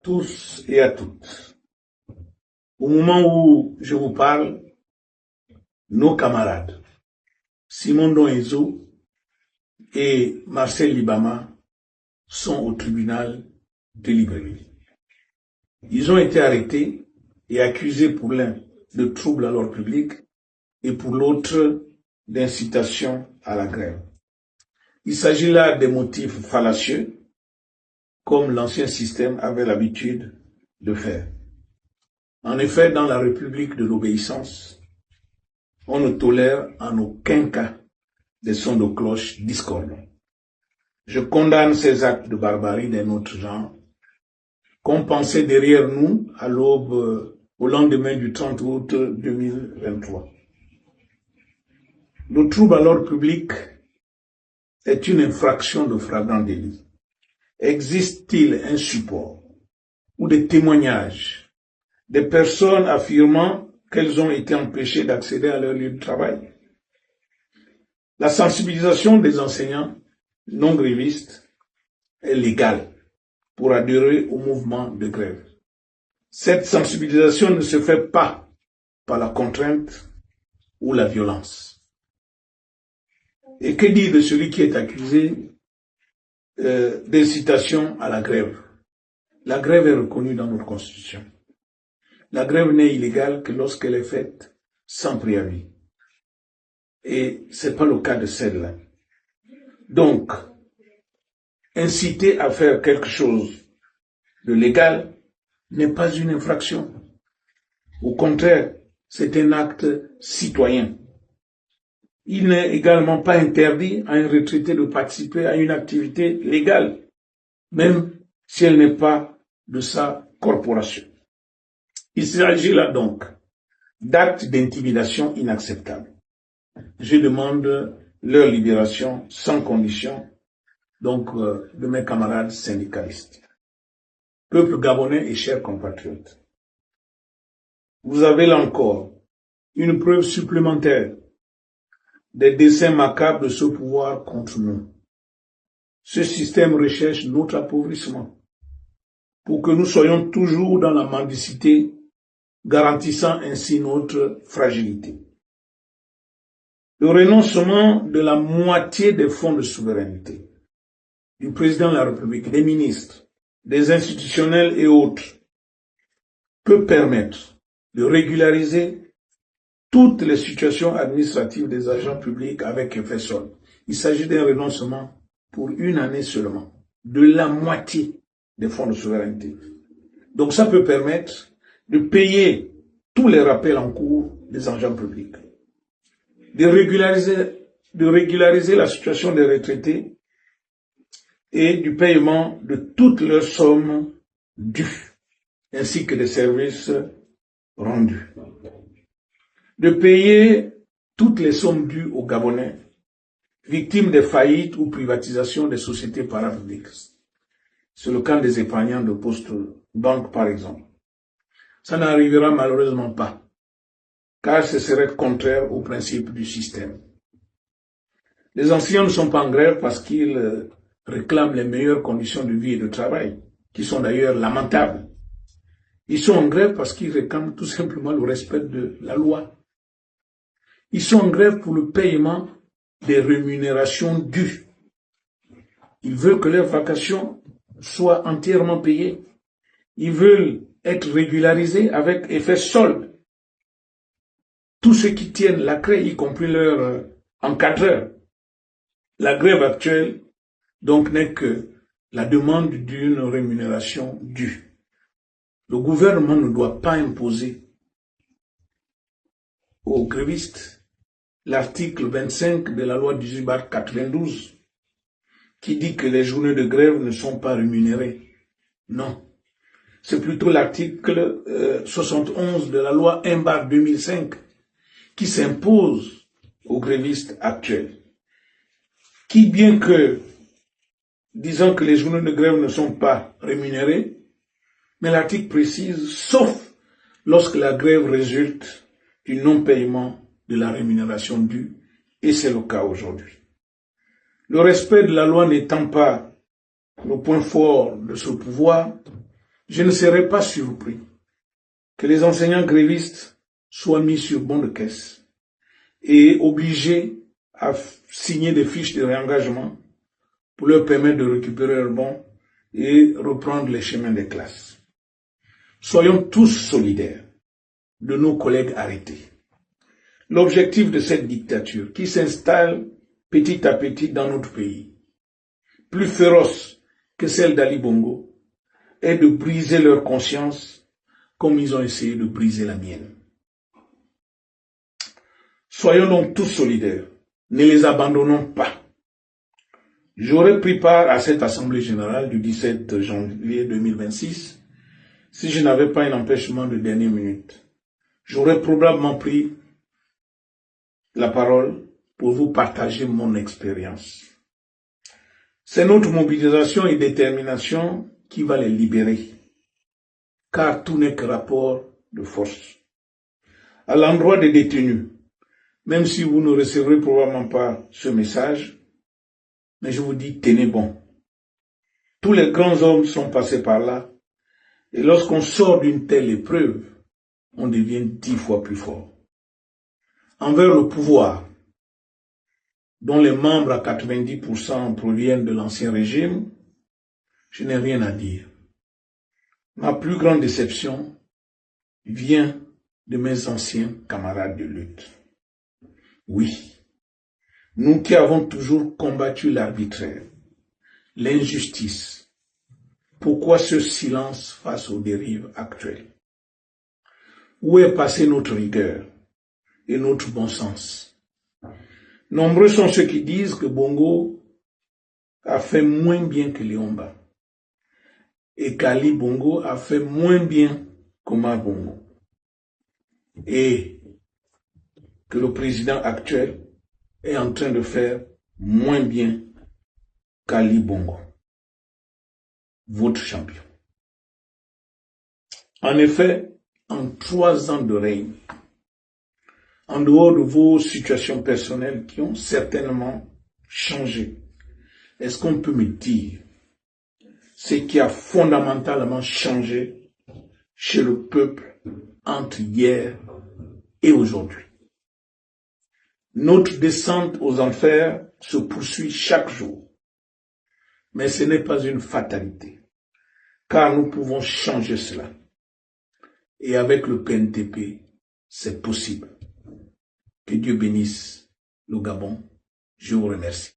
tous et à toutes. Au moment où je vous parle, nos camarades, Simon Donhezo et Marcel Libama, sont au tribunal de Libreville. Ils ont été arrêtés et accusés pour l'un de troubles à l'ordre public et pour l'autre d'incitation à la grève. Il s'agit là des motifs fallacieux, comme l'ancien système avait l'habitude de faire. En effet, dans la République de l'obéissance, on ne tolère en aucun cas des sons de cloche discordants. Je condamne ces actes de barbarie d'un autre genre qu'on pensait derrière nous à l'aube, au lendemain du 30 août 2023. Le trouble à l'ordre public est une infraction de flagrant délit. Existe-t-il un support ou des témoignages des personnes affirmant qu'elles ont été empêchées d'accéder à leur lieu de travail? La sensibilisation des enseignants non grévistes est légale pour adhérer au mouvement de grève. Cette sensibilisation ne se fait pas par la contrainte ou la violence. Et que dire de celui qui est accusé d'incitation à la grève? La grève est reconnue dans notre Constitution. La grève n'est illégale que lorsqu'elle est faite sans préavis. Et ce n'est pas le cas de celle-là. Donc, inciter à faire quelque chose de légal n'est pas une infraction. Au contraire, c'est un acte citoyen. Il n'est également pas interdit à un retraité de participer à une activité légale, même si elle n'est pas de sa corporation. Il s'agit là donc d'actes d'intimidation inacceptables. Je demande leur libération sans condition, donc de mes camarades syndicalistes. Peuple gabonais et chers compatriotes, vous avez là encore une preuve supplémentaire des desseins macabres de ce pouvoir contre nous. Ce système recherche notre appauvrissement pour que nous soyons toujours dans la mendicité, garantissant ainsi notre fragilité. Le renoncement de la moitié des fonds de souveraineté du président de la République, des ministres, des institutionnels et autres peut permettre de régulariser toutes les situations administratives des agents publics avec effet sol. Il s'agit d'un renoncement pour une année seulement, de la moitié des fonds de souveraineté. Donc ça peut permettre de payer tous les rappels en cours des agents publics, de régulariser la situation des retraités et du paiement de toutes leurs sommes dues, ainsi que des services rendus. De payer toutes les sommes dues aux Gabonais, victimes des faillites ou privatisations des sociétés parapubliques. C'est le cas des épargnants de Poste Banque, par exemple. Ça n'arrivera malheureusement pas, car ce serait contraire au principe du système. Les enseignants ne sont pas en grève parce qu'ils réclament les meilleures conditions de vie et de travail, qui sont d'ailleurs lamentables. Ils sont en grève parce qu'ils réclament tout simplement le respect de la loi. Ils sont en grève pour le paiement des rémunérations dues. Ils veulent que leurs vacations soient entièrement payées. Ils veulent être régularisés avec effet solde. Tous ceux qui tiennent la craie, y compris leurs encadreurs. La grève actuelle, donc, n'est que la demande d'une rémunération due. Le gouvernement ne doit pas imposer aux grévistes l'article 25 de la loi 18/92 qui dit que les journées de grève ne sont pas rémunérées. Non. C'est plutôt l'article 71 de la loi 1/2005 qui s'impose aux grévistes actuels. Qui, bien que disant que les journées de grève ne sont pas rémunérées, mais l'article précise, sauf lorsque la grève résulte du non-paiement de la rémunération due, et c'est le cas aujourd'hui. Le respect de la loi n'étant pas le point fort de ce pouvoir, Je ne serais pas surpris que les enseignants grévistes soient mis sur bon de caisse et obligés à signer des fiches de réengagement pour leur permettre de récupérer leurs bons et reprendre les chemins des classes. Soyons tous solidaires de nos collègues arrêtés. L'objectif de cette dictature qui s'installe petit à petit dans notre pays, plus féroce que celle d'Ali Bongo, est de briser leur conscience comme ils ont essayé de briser la mienne. Soyons donc tous solidaires, ne les abandonnons pas. J'aurais pris part à cette assemblée générale du 17 janvier 2026 si je n'avais pas un empêchement de dernière minute. J'aurais probablement pris la parole pour vous partager mon expérience. C'est notre mobilisation et détermination qui va les libérer, car tout n'est que rapport de force. À l'endroit des détenus, même si vous ne recevrez probablement pas ce message, mais je vous dis, tenez bon. Tous les grands hommes sont passés par là, et lorsqu'on sort d'une telle épreuve, on devient 10 fois plus fort. Envers le pouvoir, dont les membres à 90% proviennent de l'ancien régime, je n'ai rien à dire. Ma plus grande déception vient de mes anciens camarades de lutte. Oui, nous qui avons toujours combattu l'arbitraire, l'injustice, pourquoi ce silence face aux dérives actuelles? Où est passée notre rigueur et notre bon sens? Nombreux sont ceux qui disent que Bongo a fait moins bien que Léomba et qu'Ali Bongo a fait moins bien qu'Omar Bongo et que le président actuel est en train de faire moins bien qu'Ali Bongo, votre champion. En effet, en 3 ans de règne, en dehors de vos situations personnelles qui ont certainement changé, est-ce qu'on peut me dire ce qui a fondamentalement changé chez le peuple entre hier et aujourd'hui? Notre descente aux enfers se poursuit chaque jour, mais ce n'est pas une fatalité, car nous pouvons changer cela. Et avec le PNTP, c'est possible. Que Dieu bénisse le Gabon. Je vous remercie.